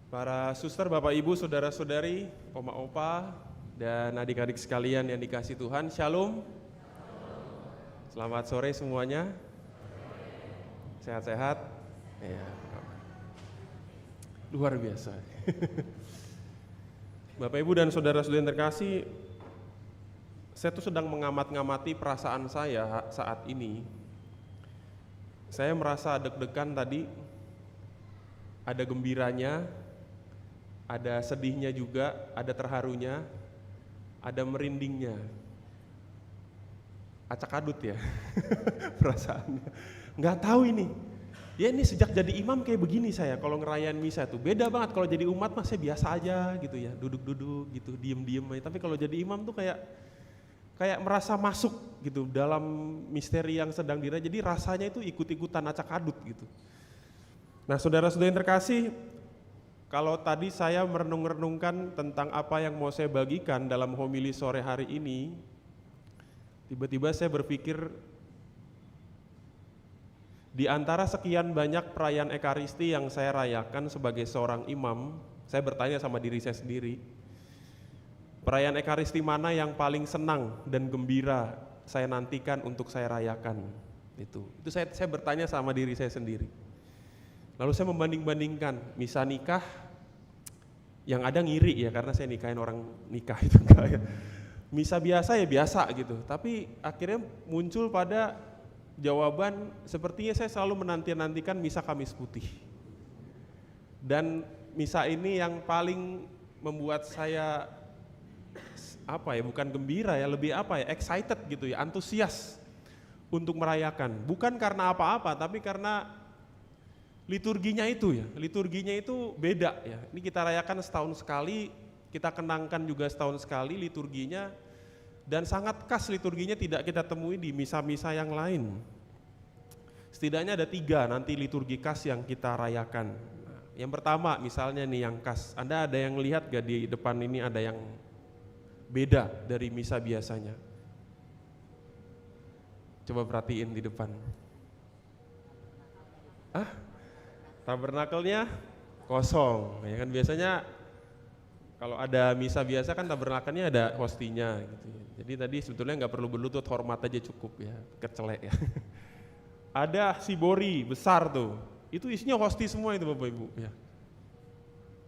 Para suster, bapak ibu, saudara-saudari, oma-opa, dan adik-adik sekalian yang dikasih Tuhan, Shalom. Selamat sore semuanya. Sehat-sehat? Ya, luar biasa. Bapak ibu dan saudara-saudari yang terkasih, saya tuh sedang mengamati perasaan saya saat ini. Saya merasa deg-degan tadi, ada gembiranya, ada sedihnya juga, ada terharunya, ada merindingnya. Acak adut ya perasaannya. Nggak tahu ini. Ya ini sejak jadi imam kayak begini saya kalau ngerayain misa tuh. Beda banget kalau jadi umat mah saya biasa aja gitu ya, duduk-duduk gitu, diem-diem aja. Tapi kalau jadi imam tuh kayak merasa masuk gitu dalam misteri yang sedang dirayakan. Jadi rasanya itu ikut-ikutan acak adut gitu. Nah, saudara-saudara yang terkasih, kalau tadi saya merenung-renungkan tentang apa yang mau saya bagikan dalam homili sore hari ini, tiba-tiba saya berpikir di antara sekian banyak perayaan Ekaristi yang saya rayakan sebagai seorang imam, saya bertanya sama diri saya sendiri, perayaan Ekaristi mana yang paling senang dan gembira saya nantikan untuk saya rayakan? Itu saya bertanya sama diri saya sendiri. Lalu saya membanding-bandingkan, misa nikah, yang ada ngiri ya karena saya nikahin orang nikah itu enggak ya. Misa biasa ya biasa gitu, tapi akhirnya muncul pada jawaban sepertinya saya selalu menanti-nantikan misa Kamis Putih. Dan misa ini yang paling membuat saya bukan gembira ya, lebih excited gitu ya, antusias untuk merayakan. Bukan karena apa-apa, tapi karena liturginya itu beda ya. Ini kita rayakan setahun sekali, kita kenangkan juga setahun sekali liturginya, dan sangat khas liturginya tidak kita temui di misa-misa yang lain. Setidaknya ada 3 nanti liturgi khas yang kita rayakan. Yang pertama misalnya nih yang khas, Anda ada yang lihat gak di depan ini ada yang beda dari misa biasanya? Coba perhatiin di depan. Tabernakelnya kosong, ya kan biasanya kalau ada misa biasa kan tabernakelnya ada hostinya gitu. Jadi tadi sebetulnya nggak perlu berlutut, hormat aja cukup ya, kecelek ya. Ada sibori besar tuh, itu isinya hosti semua itu Bapak Ibu ya.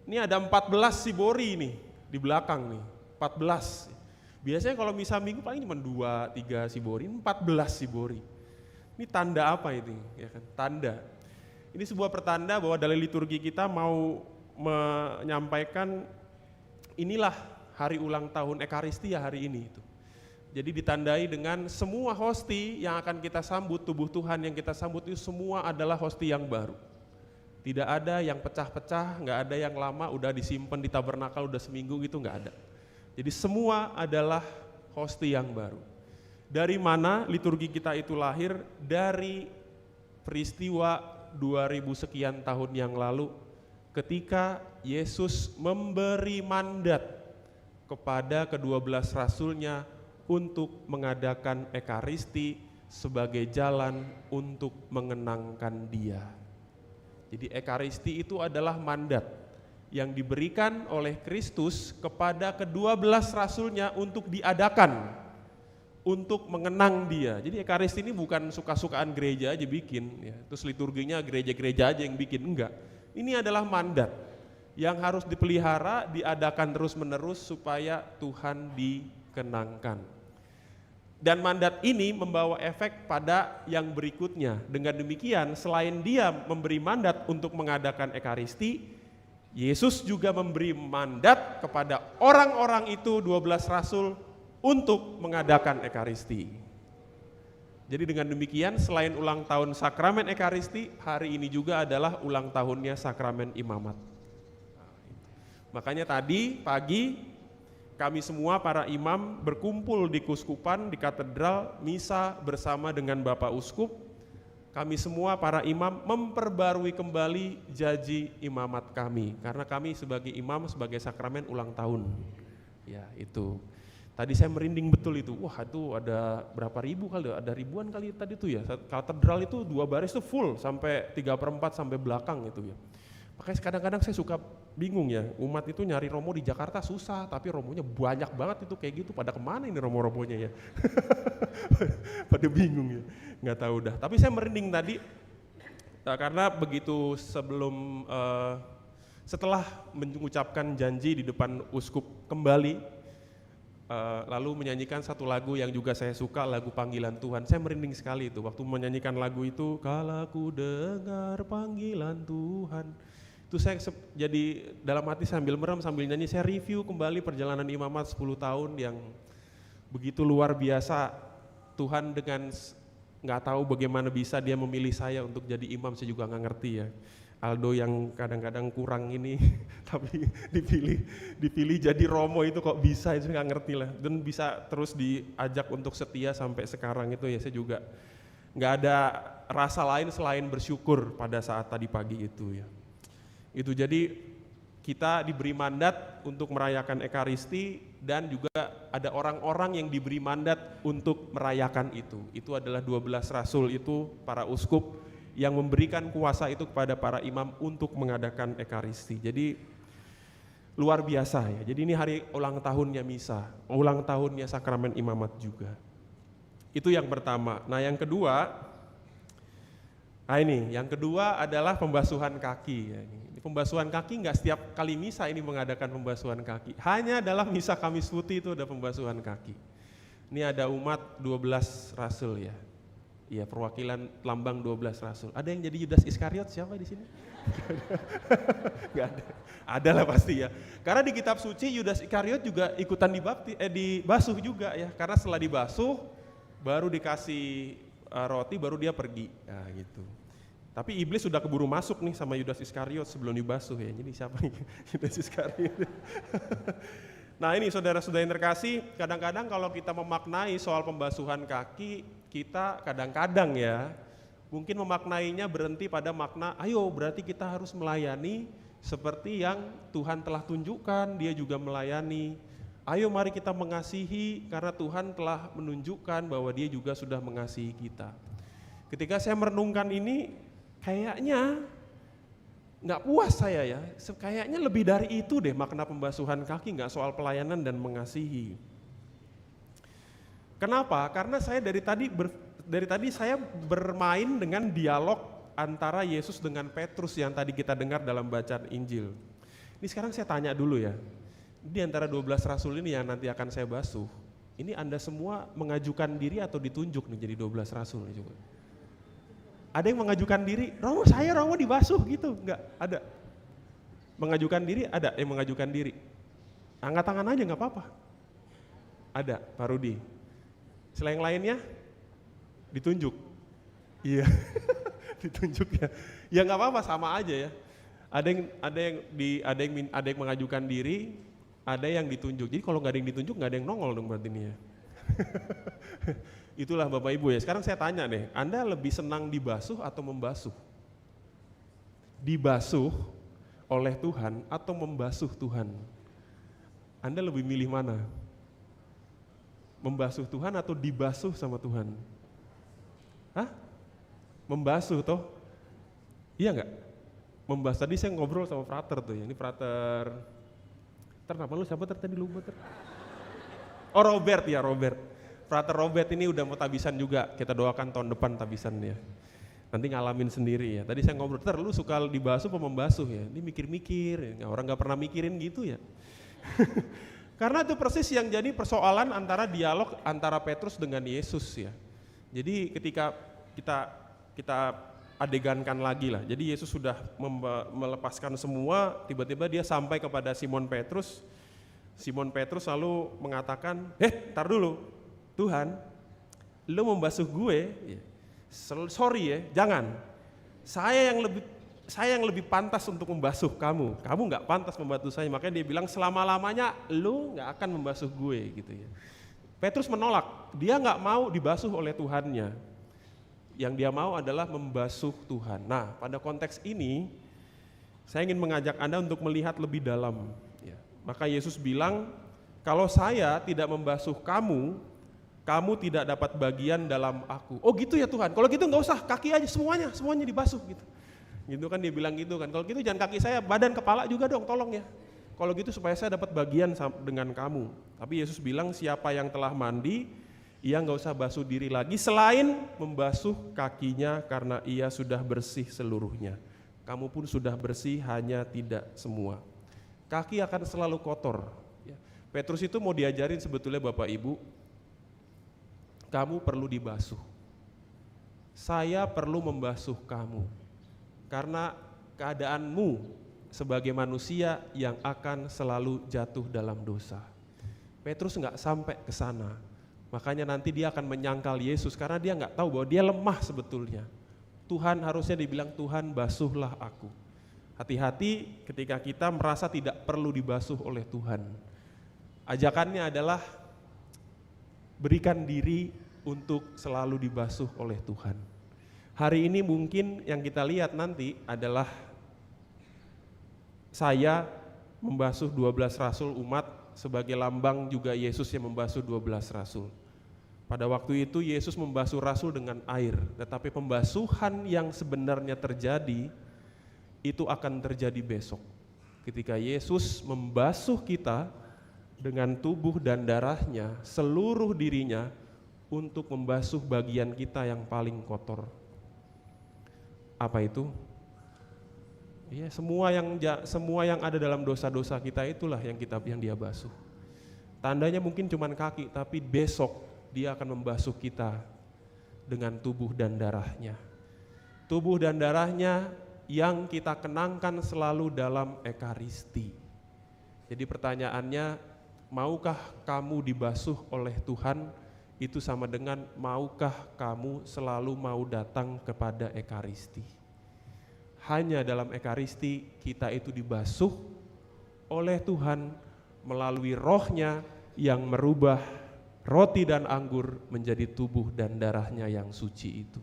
Ini ada 14 sibori nih di belakang nih, 14. Biasanya kalau misa minggu paling cuma 2-3 sibori, 14 sibori. Ini tanda apa ini? Ya kan, tanda. Ini sebuah pertanda bahwa dalam liturgi kita mau menyampaikan inilah hari ulang tahun Ekaristia hari ini itu. Jadi ditandai dengan semua hosti yang akan kita sambut, tubuh Tuhan yang kita sambut itu semua adalah hosti yang baru. Tidak ada yang pecah-pecah, nggak ada yang lama udah disimpan di tabernakel udah seminggu gitu, nggak ada. Jadi semua adalah hosti yang baru. Dari mana liturgi kita itu lahir? Dari peristiwa 2000 sekian tahun yang lalu ketika Yesus memberi mandat kepada ke-12 rasulnya untuk mengadakan Ekaristi sebagai jalan untuk mengenangkan Dia. Jadi Ekaristi itu adalah mandat yang diberikan oleh Kristus kepada ke-12 rasulnya untuk diadakan, untuk mengenang Dia. Jadi Ekaristi ini bukan suka-sukaan gereja aja bikin, ya. Terus liturginya gereja-gereja aja yang bikin, enggak. Ini adalah mandat yang harus dipelihara, diadakan terus-menerus supaya Tuhan dikenangkan. Dan mandat ini membawa efek pada yang berikutnya. Dengan demikian, selain Dia memberi mandat untuk mengadakan Ekaristi, Yesus juga memberi mandat kepada orang-orang itu 12 rasul untuk mengadakan Ekaristi. Jadi dengan demikian selain ulang tahun sakramen Ekaristi, hari ini juga adalah ulang tahunnya sakramen imamat. Makanya tadi pagi kami semua para imam berkumpul di Kuskupan, di katedral, misa bersama dengan Bapak Uskup. Kami semua para imam memperbarui kembali janji imamat kami, karena kami sebagai imam sebagai sakramen ulang tahun. Ya itu. Tadi saya merinding betul itu, wah itu ada berapa ribu kali, ada ribuan kali tadi itu ya. Katedral itu 2 baris itu full sampai 3/4 sampai belakang itu ya. Makanya kadang-kadang saya suka bingung ya, umat itu nyari romo di Jakarta susah, tapi romonya banyak banget itu kayak gitu, pada kemana ini romo-romonya ya? Pada bingung ya, nggak tahu dah. Tapi saya merinding tadi, karena begitu setelah mengucapkan janji di depan uskup kembali, lalu menyanyikan satu lagu yang juga saya suka, lagu Panggilan Tuhan. Saya merinding sekali itu, waktu menyanyikan lagu itu, kala ku dengar panggilan Tuhan. Itu saya jadi dalam hati sambil merem, sambil nyanyi, saya review kembali perjalanan imamat 10 tahun yang begitu luar biasa. Tuhan dengan nggak tahu bagaimana bisa dia memilih saya untuk jadi imam, saya juga nggak ngerti ya. Aldo yang kadang-kadang kurang ini, tapi dipilih jadi romo itu kok bisa, itu nggak ngerti lah. Dan bisa terus diajak untuk setia sampai sekarang itu ya, saya juga nggak ada rasa lain selain bersyukur pada saat tadi pagi itu ya. Itu jadi kita diberi mandat untuk merayakan Ekaristi dan juga ada orang-orang yang diberi mandat untuk merayakan itu. Itu adalah 12 rasul itu, para uskup yang memberikan kuasa itu kepada para imam untuk mengadakan Ekaristi. Jadi luar biasa ya. Jadi ini hari ulang tahunnya misa, ulang tahunnya sakramen imamat juga. Itu yang pertama. Nah yang kedua, yang kedua adalah pembasuhan kaki ya. Pembasuhan kaki nggak setiap kali misa ini mengadakan pembasuhan kaki. Hanya dalam misa Kamis Putih itu ada pembasuhan kaki. Ini ada umat 12 rasul ya. Iya, perwakilan lambang 12 rasul. Ada yang jadi Yudas Iskariot siapa di sini? Nggak ada. Ada lah pasti ya. Karena di kitab suci Yudas Iskariot juga ikutan dibasuh juga ya. Karena setelah dibasuh baru dikasih roti baru dia pergi. Nah, gitu. Tapi iblis sudah keburu masuk nih sama Yudas Iskariot sebelum dibasuh ya. Jadi siapa nih Yudas Iskariot? Nah ini saudara-saudara yang terkasih, kadang-kadang kalau kita memaknai soal pembasuhan kaki, kita kadang-kadang ya mungkin memaknainya berhenti pada makna, ayo berarti kita harus melayani seperti yang Tuhan telah tunjukkan, dia juga melayani. Ayo mari kita mengasihi karena Tuhan telah menunjukkan bahwa dia juga sudah mengasihi kita. Ketika saya merenungkan ini, kayaknya nggak puas saya ya, kayaknya lebih dari itu deh makna pembasuhan kaki, nggak soal pelayanan dan mengasihi. Kenapa? Karena saya dari tadi saya bermain dengan dialog antara Yesus dengan Petrus yang tadi kita dengar dalam bacaan Injil. Ini sekarang saya tanya dulu ya, di antara 12 rasul ini yang nanti akan saya basuh, ini Anda semua mengajukan diri atau ditunjuk nih jadi 12 rasul nih coba? Ada yang mengajukan diri, Romo dibasuh gitu, enggak, ada. Mengajukan diri, ada yang mengajukan diri. Angkat tangan aja enggak apa-apa. Ada, Pak Rudi. Selain lainnya, ditunjuk. Iya, ditunjuk ya. Ya enggak apa-apa, sama aja ya. Ada yang mengajukan diri, ada yang ditunjuk. Jadi kalau enggak ada yang ditunjuk, enggak ada yang nongol dong berarti ini ya. Itulah Bapak Ibu ya. Sekarang saya tanya deh, Anda lebih senang dibasuh atau membasuh? Dibasuh oleh Tuhan atau membasuh Tuhan? Anda lebih milih mana? Membasuh Tuhan atau dibasuh sama Tuhan? Hah? Membasuh toh? Iya enggak? Membasuh. Tadi saya ngobrol sama frater tuh ya. Ini frater. Nama lu siapa tadi lupa ter? Oh Robert ya, Robert. Frater Robert ini udah mau tabisan juga, kita doakan tahun depan tabisan ya. Nanti ngalamin sendiri ya. Tadi saya ngobrol, lu suka dibasuh apa membasuh ya? Ini mikir-mikir, ya. Orang gak pernah mikirin gitu ya. Karena itu persis yang jadi persoalan antara dialog antara Petrus dengan Yesus ya. Jadi ketika kita adegankan lagi lah. Jadi Yesus sudah melepaskan semua, tiba-tiba dia sampai kepada Simon Petrus. Simon Petrus lalu mengatakan, tar dulu, Tuhan, lu membasuh gue, sorry ya, jangan. Saya yang lebih pantas untuk membasuh kamu nggak pantas membasuh saya. Makanya dia bilang selama-lamanya lu nggak akan membasuh gue gitu ya. Petrus menolak, dia nggak mau dibasuh oleh Tuhannya. Yang dia mau adalah membasuh Tuhan. Nah, pada konteks ini, saya ingin mengajak Anda untuk melihat lebih dalam. Ya. Maka Yesus bilang, kalau saya tidak membasuh kamu tidak dapat bagian dalam aku. Oh gitu ya Tuhan, kalau gitu nggak usah, kaki aja semuanya dibasuh gitu. Gitu kan dia bilang gitu kan. Kalau gitu jangan kaki saya, badan kepala juga dong, tolong ya. Kalau gitu supaya saya dapat bagian dengan kamu. Tapi Yesus bilang siapa yang telah mandi, ia nggak usah basuh diri lagi selain membasuh kakinya karena ia sudah bersih seluruhnya. Kamu pun sudah bersih, hanya tidak semua. Kaki akan selalu kotor. Petrus itu mau diajarin sebetulnya Bapak Ibu, kamu perlu dibasuh. Saya perlu membasuh kamu. Karena keadaanmu sebagai manusia yang akan selalu jatuh dalam dosa. Petrus nggak sampai ke sana. Makanya nanti dia akan menyangkal Yesus karena dia nggak tahu bahwa dia lemah sebetulnya. Tuhan harusnya dibilang, Tuhan basuhlah aku. Hati-hati ketika kita merasa tidak perlu dibasuh oleh Tuhan. Ajakannya adalah berikan diri untuk selalu dibasuh oleh Tuhan. Hari ini mungkin yang kita lihat nanti adalah saya membasuh 12 rasul umat sebagai lambang juga Yesus yang membasuh 12 rasul. Pada waktu itu Yesus membasuh rasul dengan air, tetapi pembasuhan yang sebenarnya terjadi itu akan terjadi besok. Ketika Yesus membasuh kita dengan tubuh dan darahnya, seluruh dirinya untuk membasuh bagian kita yang paling kotor. Apa itu? Ya, semua yang ada dalam dosa-dosa kita itulah yang dia basuh. Tandanya mungkin cuman kaki, tapi besok dia akan membasuh kita dengan tubuh dan darahnya. Tubuh dan darahnya yang kita kenangkan selalu dalam Ekaristi. Jadi pertanyaannya, maukah kamu dibasuh oleh Tuhan? Itu sama dengan maukah kamu selalu mau datang kepada Ekaristi? Hanya dalam Ekaristi kita itu dibasuh oleh Tuhan melalui Roh-Nya yang merubah roti dan anggur menjadi tubuh dan darahnya yang suci itu.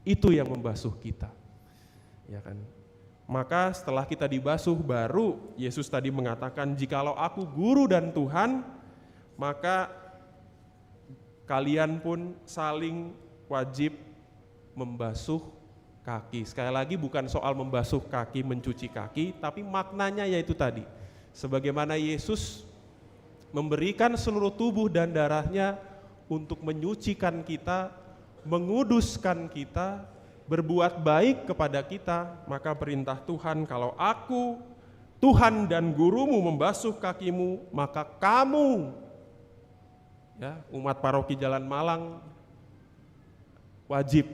Itu yang membasuh kita. Ya kan? Maka setelah kita dibasuh baru Yesus tadi mengatakan, jikalau aku guru dan Tuhan, maka kalian pun saling wajib membasuh kaki. Sekali lagi bukan soal membasuh kaki, mencuci kaki, tapi maknanya yaitu tadi. Sebagaimana Yesus memberikan seluruh tubuh dan darahnya untuk menyucikan kita, menguduskan kita, berbuat baik kepada kita, maka perintah Tuhan, kalau aku, Tuhan dan gurumu membasuh kakimu, maka kamu, ya, umat paroki Jalan Malang, wajib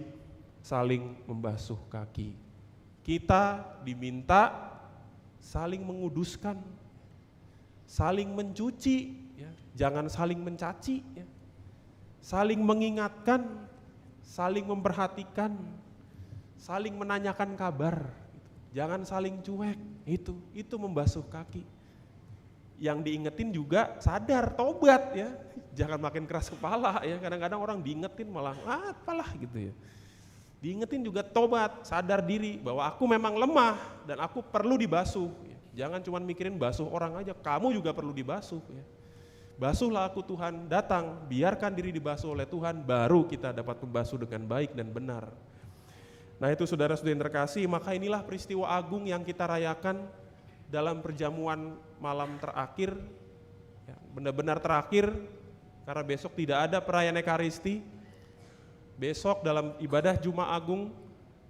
saling membasuh kaki. Kita diminta saling menguduskan, saling mencuci, ya, jangan saling mencaci, ya. Saling mengingatkan, saling memperhatikan, saling menanyakan kabar, jangan saling cuek, itu membasuh kaki. Yang diingetin juga sadar, tobat ya, jangan makin keras kepala ya. Kadang-kadang orang diingetin malah apalah gitu ya. Diingetin juga tobat, sadar diri bahwa aku memang lemah dan aku perlu dibasuh. Jangan cuma mikirin basuh orang aja, kamu juga perlu dibasuh ya. Basuhlah aku Tuhan, datang, biarkan diri dibasuh oleh Tuhan, baru kita dapat membasuh dengan baik dan benar. Nah itu saudara-saudara yang terkasih, maka inilah peristiwa agung yang kita rayakan dalam perjamuan malam terakhir, ya, benar-benar terakhir, karena besok tidak ada perayaan Ekaristi. Besok dalam ibadah Jumat Agung,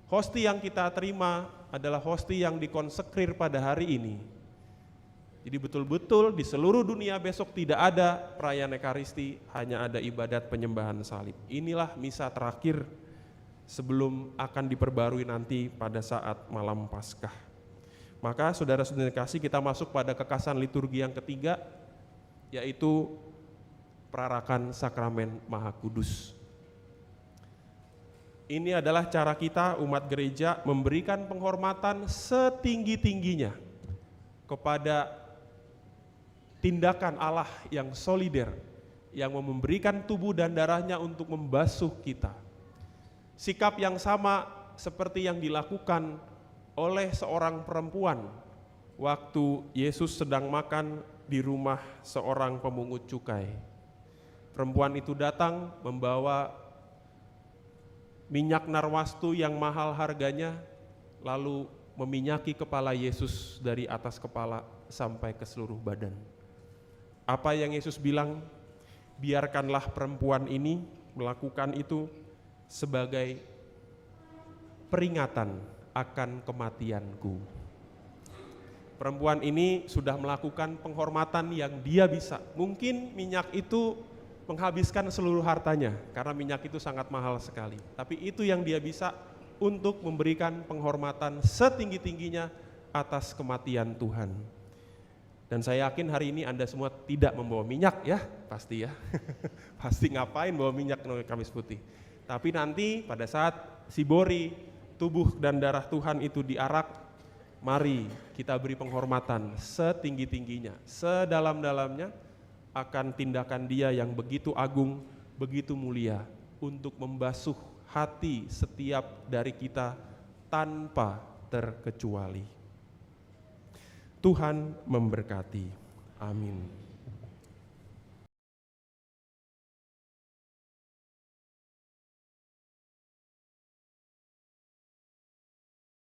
hosti yang kita terima adalah hosti yang dikonsekrir pada hari ini. Jadi betul-betul di seluruh dunia besok tidak ada perayaan Ekaristi, hanya ada ibadat penyembahan salib. Inilah misa terakhir sebelum akan diperbarui nanti pada saat malam Paskah. Maka saudara-saudara kasih, kita masuk pada kekasan liturgi yang ketiga, yaitu perarakan sakramen Maha Kudus. Ini adalah cara kita umat gereja memberikan penghormatan setinggi-tingginya kepada tindakan Allah yang solider, yang memberikan tubuh dan darahnya untuk membasuh kita. Sikap yang sama seperti yang dilakukan oleh seorang perempuan waktu Yesus sedang makan di rumah seorang pemungut cukai. Perempuan itu datang membawa minyak narwastu yang mahal harganya, lalu meminyaki kepala Yesus dari atas kepala sampai ke seluruh badan. Apa yang Yesus bilang? Biarkanlah perempuan ini melakukan itu sebagai peringatan akan kematianku. Perempuan ini sudah melakukan penghormatan yang dia bisa. Mungkin minyak itu menghabiskan seluruh hartanya, karena minyak itu sangat mahal sekali. Tapi itu yang dia bisa untuk memberikan penghormatan setinggi-tingginya atas kematian Tuhan. Dan saya yakin hari ini Anda semua tidak membawa minyak ya, pasti ya. Pasti ngapain bawa minyak Kamis Putih. Tapi nanti pada saat sibori, tubuh dan darah Tuhan itu diarak, mari kita beri penghormatan setinggi-tingginya, sedalam-dalamnya akan tindakan Dia yang begitu agung, begitu mulia untuk membasuh hati setiap dari kita tanpa terkecuali. Tuhan memberkati. Amin.